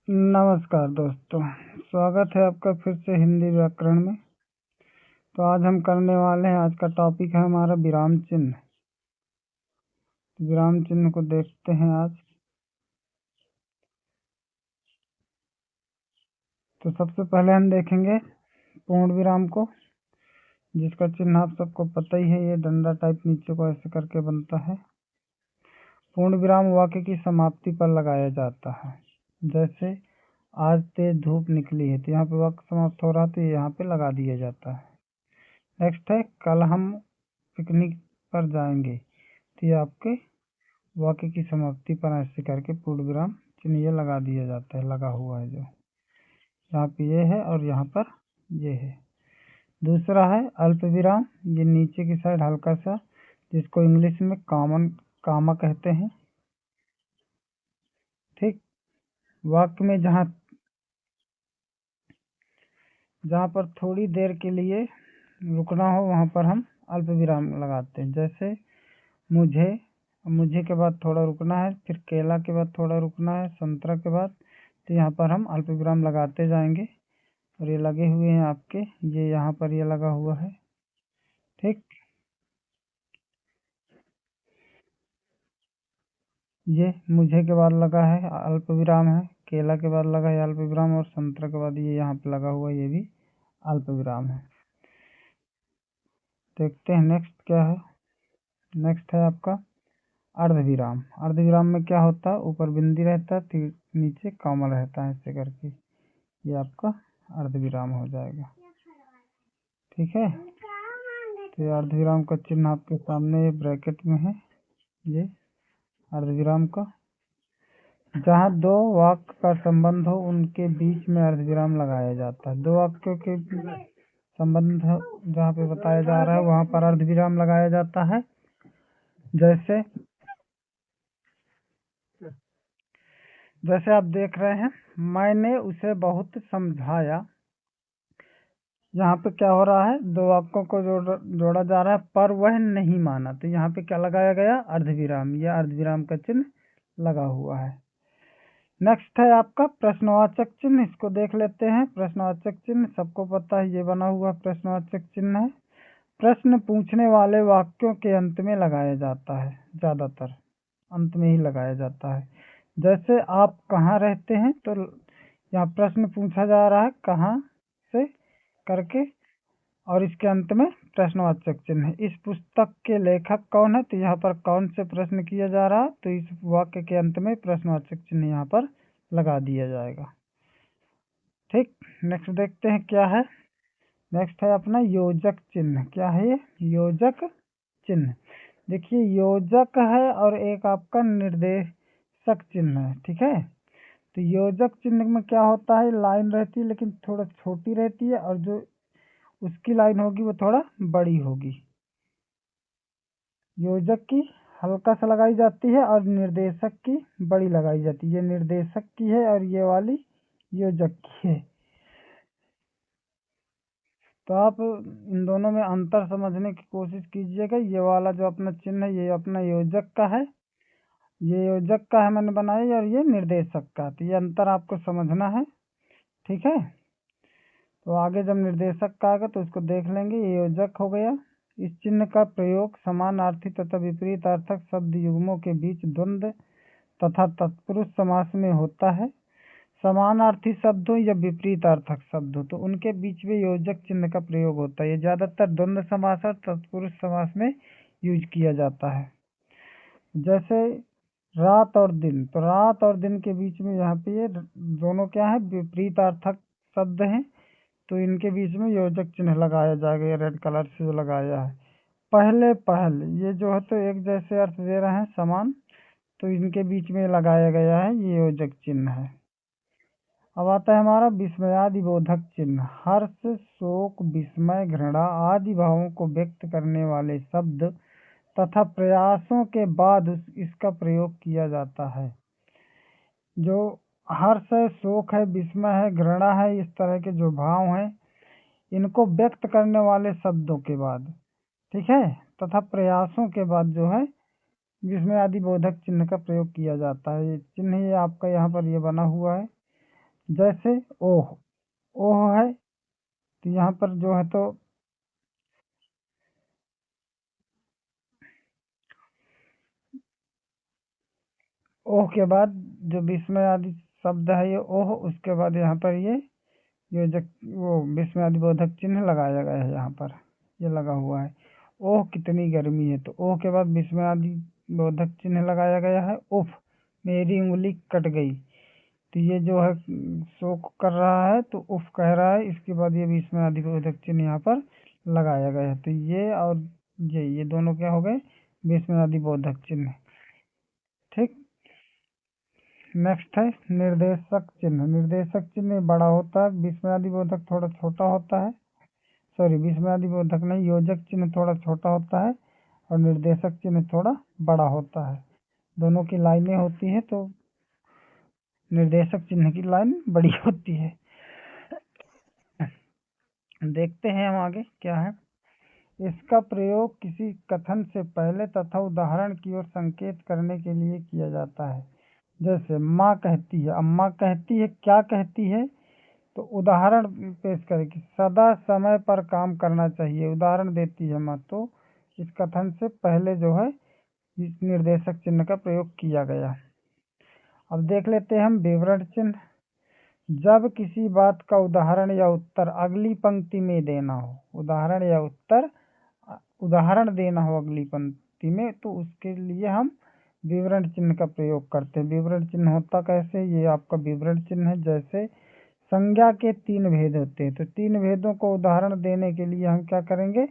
नमस्कार दोस्तों, स्वागत है आपका फिर से हिंदी व्याकरण में। तो आज हम करने वाले हैं, आज का टॉपिक है हमारा विराम चिन्ह। विराम चिन्ह को देखते हैं आज। तो सबसे पहले हम देखेंगे पूर्ण विराम को, जिसका चिन्ह आप सबको पता ही है, ये डंडा टाइप नीचे को ऐसे करके बनता है। पूर्ण विराम वाक्य की समाप्ति पर लगाया जाता है। जैसे आज तेज धूप निकली है, तो यहाँ पे वाक्य समाप्त हो रहा है, तो यहाँ पे लगा दिया जाता है। नेक्स्ट है कल हम पिकनिक पर जाएंगे, तो ये आपके वाक्य की समाप्ति पर ऐसे करके पूर्ण विराम चिन्ह ये लगा दिया जाता है, लगा हुआ है जो यहाँ पे ये है और यहाँ पर ये है। दूसरा है अल्प विराम, ये नीचे की साइड हल्का सा, जिसको इंग्लिश में कामा कहते हैं। ठीक, वाक्य में जहाँ पर थोड़ी देर के लिए रुकना हो वहाँ पर हम अल्प विराम लगाते हैं। जैसे मुझे के बाद थोड़ा रुकना है, फिर केला के बाद थोड़ा रुकना है, संतरा के बाद, तो यहाँ पर हम अल्प विराम लगाते जाएंगे। और ये लगे हुए हैं आपके, ये यहाँ पर ये लगा हुआ है। ठीक, ये मुझे के बाद लगा है अल्प विराम है, केला के बाद लगा है अल्प विराम, और संतरा के बाद ये यहाँ पे लगा हुआ है, ये भी अल्प विराम है। देखते हैं नेक्स्ट क्या है। नेक्स्ट है आपका अर्धविराम। अर्धविराम में क्या होता है, ऊपर बिंदी रहता है, नीचे कॉमा रहता है, ऐसे करके ये आपका अर्धविराम हो जाएगा। ठीक है, तो ये अर्धविराम का चिन्ह आपके सामने ब्रैकेट में है, ये अर्धविराम का। जहाँ दो वाक्य का संबंध हो उनके बीच में अर्धविराम लगाया जाता है। दो वाक्यों के संबंध जहाँ पे बताया जा रहा है वहाँ पर अर्धविराम लगाया जाता है। जैसे आप देख रहे हैं, मैंने उसे बहुत समझाया। यहाँ पे क्या हो रहा है, दो वाक्यों को जोड़ा जा रहा है, पर वह नहीं माना, तो यहाँ पे क्या लगाया गया, अर्धविराम। यह अर्धविराम का चिन्ह लगा हुआ है। नेक्स्ट है आपका प्रश्नवाचक चिन्ह, इसको देख लेते हैं। प्रश्नवाचक चिन्ह सबको पता है, ये बना हुआ प्रश्नवाचक चिन्ह है। प्रश्न पूछने वाले वाक्यों के अंत में लगाया जाता है, ज्यादातर अंत में ही लगाया जाता है। जैसे आप कहाँ रहते हैं, तो यहाँ प्रश्न पूछा जा रहा है कहाँ से करके, और इसके अंत में प्रश्नवाचक चिन्ह है। इस पुस्तक के लेखक कौन है, तो यहाँ पर कौन से प्रश्न किया जा रहा है, तो इस वाक्य के अंत में प्रश्नवाचक चिन्ह यहाँ पर लगा दिया जाएगा। ठीक, नेक्स्ट देखते हैं क्या है। नेक्स्ट है अपना योजक चिन्ह। क्या है ये, योजक चिन्ह। देखिए, योजक है और एक आपका निर्देशक चिन्ह है। ठीक है, तो योजक चिन्ह में क्या होता है, लाइन रहती है लेकिन थोड़ा छोटी रहती है, और जो उसकी लाइन होगी वो थोड़ा बड़ी होगी। योजक की हल्का सा लगाई जाती है और निर्देशक की बड़ी लगाई जाती है। ये निर्देशक की है और ये वाली योजक की है। तो आप इन दोनों में अंतर समझने की कोशिश कीजिएगा। ये वाला जो अपना चिन्ह है, ये अपना योजक का है, ये योजक का है मैंने बनाया, और ये निर्देशक का। तो ये अंतर आपको समझना है। ठीक है, तो आगे जब निर्देशक का आएगा तो उसको देख लेंगे। ये योजक हो गया। इस चिन्ह का प्रयोग समानार्थी तथा विपरीतार्थक शब्द युग्मों के बीच द्वंद्व तथा तत्पुरुष समास में होता है। समानार्थी शब्द हो या विपरीतार्थक शब्द हो, तो उनके बीच में योजक चिन्ह का प्रयोग होता है। ये ज्यादातर द्वंद्व समास और तत्पुरुष समास में यूज किया जाता है। जैसे रात और दिन, तो रात और दिन के बीच में यहाँ पे ये दोनों क्या है, विपरीतार्थक शब्द हैं, तो इनके बीच में योजक चिन्ह लगाया जाएगा। ये रेड कलर से जो लगाया है। पहले पहल, ये जो है तो एक जैसे अर्थ दे रहे हैं, समान, तो इनके बीच में लगाया गया है, ये योजक चिन्ह है। अब आता है हमारा विस्मयादि बोधक चिन्ह। हर्ष, शोक, विस्मय, घृणा आदि भावों को व्यक्त करने वाले शब्द तथा प्रयासों के बाद इसका प्रयोग किया जाता है। जो हर्ष है, शोक है, विस्मय है, घृणा है, इस तरह के जो भाव हैं, इनको व्यक्त करने वाले शब्दों के बाद, ठीक है, तथा प्रयासों के बाद जो है विस्मयादि बोधक चिन्ह का प्रयोग किया जाता है। ये चिन्ह ये आपका यहाँ पर ये बना हुआ है। जैसे ओह, ओह है तो यहाँ पर जो है तो ओह के बाद जो विस्मय आदि शब्द है ये ओह, उसके बाद यहाँ पर ये योजक वो विस्मय आदि बोधक चिन्ह लगाया गया है यहाँ पर, ये लगा हुआ है। ओह कितनी गर्मी है, तो ओह के बाद विस्मय आदि बोधक चिन्ह लगाया गया है। उफ, मेरी उंगली कट गई, तो ये जो है शोक कर रहा है तो उफ कह रहा है, इसके बाद ये विस्मय आदि बोधक चिन्ह यहाँ पर लगाया गया है। तो ये और ये दोनों क्या हो गए, विस्मय आदि बोधक चिन्ह। ठीक। नेक्स्ट है निर्देशक चिन्ह। निर्देशक चिन्ह बड़ा होता है, विस्मयादि बोधक थोड़ा छोटा होता है। सॉरी, विस्मयादि बोधक नहीं, योजक चिन्ह थोड़ा छोटा होता है और निर्देशक चिन्ह थोड़ा बड़ा होता है। दोनों की लाइनें होती हैं तो निर्देशक चिन्ह की लाइन बड़ी होती है। देखते हैं हम आगे क्या है। इसका प्रयोग किसी कथन से पहले तथा उदाहरण की ओर संकेत करने के लिए किया जाता है। जैसे माँ कहती है, अब माँ कहती है क्या कहती है, तो उदाहरण पेश करेगी, सदा समय पर काम करना चाहिए, उदाहरण देती है माँ। तो इस कथन से पहले जो है इस निर्देशक चिन्ह का प्रयोग किया गया। अब देख लेते हैं हम विवरण चिन्ह। जब किसी बात का उदाहरण या उत्तर अगली पंक्ति में देना हो, उदाहरण या उत्तर उदाहरण देना हो अगली पंक्ति में, तो उसके लिए हम विवरण चिन्ह का प्रयोग करते हैं। विवरण चिन्ह होता कैसे, ये आपका विवरण चिन्ह है। जैसे संज्ञा के 3 भेद होते हैं, तो 3 भेदों को उदाहरण देने के लिए हम क्या करेंगे,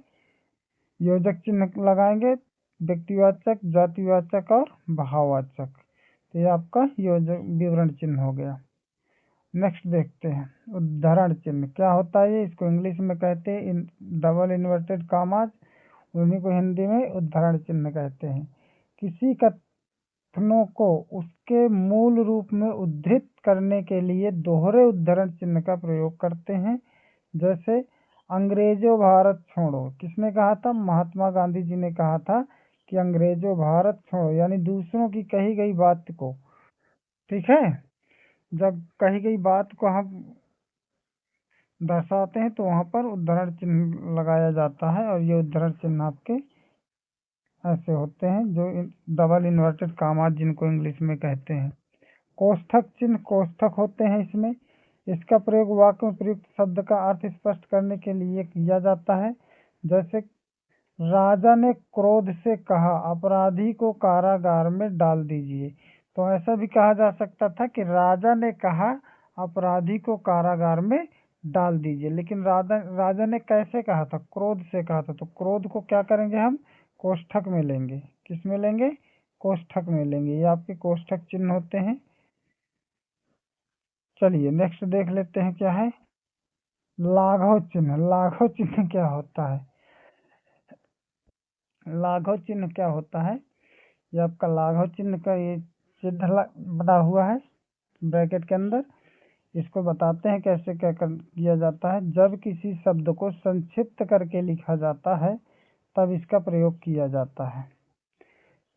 योजक चिन्ह लगाएंगे, व्यक्तिवाचक, जातिवाचक और भाववाचक। तो ये आपका योजक विवरण चिन्ह हो गया। नेक्स्ट देखते हैं उदाहरण चिन्ह क्या होता है। ये इसको इंग्लिश में कहते हैं डबल इन्वर्टेड कामाज, उन्हीं को हिंदी में उदाहरण चिन्ह कहते हैं। किसी कथनों को उसके मूल रूप में उद्धृत करने के लिए दोहरे उद्धरण चिन्ह का प्रयोग करते हैं। जैसे अंग्रेजों भारत छोड़ो, किसने कहा था, महात्मा गांधी जी ने कहा था कि अंग्रेजों भारत छोड़ो, यानी दूसरों की कही गई बात को, ठीक है, जब कही गई बात को हम दर्शाते हैं तो वहां पर उद्धरण चिन्ह लगाया जाता है। और ये उद्धरण चिन्ह आपके ऐसे होते हैं जो डबल इन्वर्टेड कामाज जिनको इंग्लिश में कहते हैं। कोष्ठक चिन्ह, कोष्ठक होते हैं इसमें। इसका प्रयोग वाक्य में प्रयुक्त शब्द का अर्थ स्पष्ट करने के लिए किया जाता है। जैसे राजा ने क्रोध से कहा, अपराधी को कारागार में डाल दीजिए। तो ऐसा भी कहा जा सकता था कि राजा ने कहा अपराधी को कारागार में डाल दीजिए, लेकिन राजा ने कैसे कहा था, क्रोध से कहा था। तो क्रोध को क्या करेंगे हम, कोष्ठक में लेंगे। किस में लेंगे, कोष्ठक में लेंगे। ये आपके कोष्ठक चिन्ह होते हैं। चलिए नेक्स्ट देख लेते हैं क्या है, लाघव चिन्ह। लाघव चिन्ह क्या होता है, लाघव चिन्ह क्या होता है, ये आपका लाघव चिन्ह का ये चिन्ह बना हुआ है ब्रैकेट के अंदर। इसको बताते हैं कैसे क्या किया जाता है। जब किसी शब्द को संक्षिप्त करके लिखा जाता है तब इसका प्रयोग किया जाता है।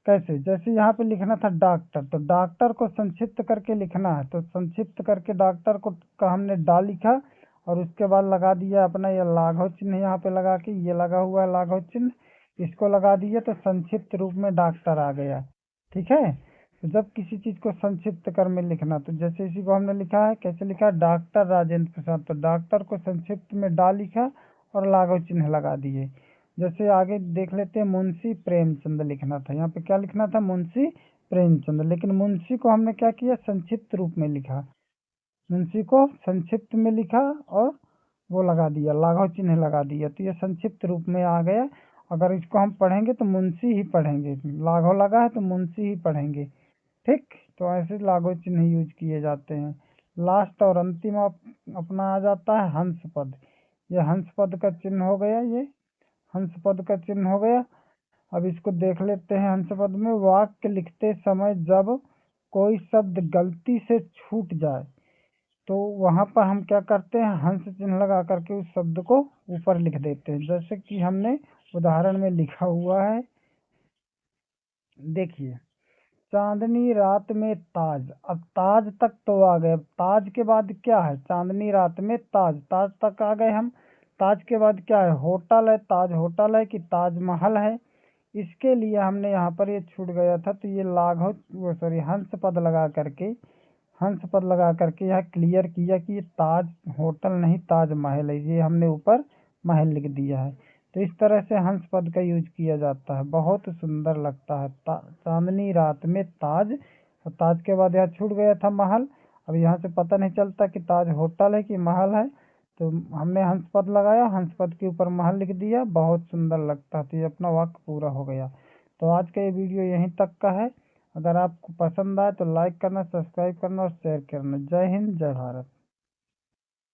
कैसे, जैसे यहाँ पे लिखना था डॉक्टर, तो डॉक्टर को संक्षिप्त करके लिखना है, तो संक्षिप्त करके डॉक्टर को का हमने डा लिखा और उसके बाद लगा दिया अपना ये लाघव चिन्ह, यहाँ पे लगा के ये लगा हुआ है लाघव चिन्ह, इसको लगा दिया तो संक्षिप्त रूप में डॉक्टर आ गया। ठीक है। तो जब किसी चीज को संक्षिप्त कर में लिखना, तो जैसे इसी को हमने लिखा है, कैसे लिखा है, डॉक्टर राजेंद्र प्रसाद, तो डॉक्टर को संक्षिप्त में डा लिखा और लाघव चिन्ह लगा दिए। जैसे आगे देख लेते हैं, मुंशी प्रेमचंद लिखना था, यहाँ पे क्या लिखना था, मुंशी प्रेमचंद, लेकिन मुंशी को हमने क्या किया, संक्षिप्त रूप में लिखा, मुंशी को संक्षिप्त में लिखा और वो लगा दिया, लाघव चिन्ह लगा दिया, तो ये संक्षिप्त रूप में आ गया। अगर इसको हम पढ़ेंगे तो मुंशी ही पढ़ेंगे, लाघव लगा है तो मुंशी ही पढ़ेंगे। ठीक। तो ऐसे लाघव चिन्ह यूज किए जाते हैं। लास्ट और अंतिम अपना आ जाता है हंस पद। ये हंस पद का चिन्ह हो गया, ये हंस पद का चिन्ह हो गया। अब इसको देख लेते हैं। हंस पद में वाक्य लिखते समय जब कोई शब्द गलती से छूट जाए तो वहां पर हम क्या करते हैं, हंस चिन्ह लगा करके उस शब्द को ऊपर लिख देते हैं। जैसे कि हमने उदाहरण में लिखा हुआ है, देखिए, चांदनी रात में ताज। अब ताज तक तो आ गए, अब ताज के बाद क्या है? चांदनी रात में ताज, ताज तक आ गए हम। ताज के बाद क्या है? होटल है। ताज होटल है कि ताजमहल है? इसके लिए हमने यहाँ पर ये छूट गया था, तो ये लाघव वो सॉरी हंस पद लगा करके, हंस पद लगा करके यहाँ क्लियर किया कि ये ताज होटल नहीं ताजमहल है। ये हमने ऊपर महल लिख दिया है। तो इस तरह से हंस पद का यूज किया जाता है, बहुत सुंदर लगता है। चांदनी रात में ताज, और ताज के बाद यहाँ छूट गया था महल। अब यहाँ से पता नहीं चलता कि ताज होटल है कि महल है, तो हमने हंस पद लगाया, हंस पद के ऊपर महल लिख दिया, बहुत सुंदर लगता है। तो ये अपना वाक्य पूरा हो गया। तो आज का ये वीडियो यहीं तक का है। अगर आपको पसंद आए तो लाइक करना, सब्सक्राइब करना और शेयर करना। जय हिंद, जय भारत।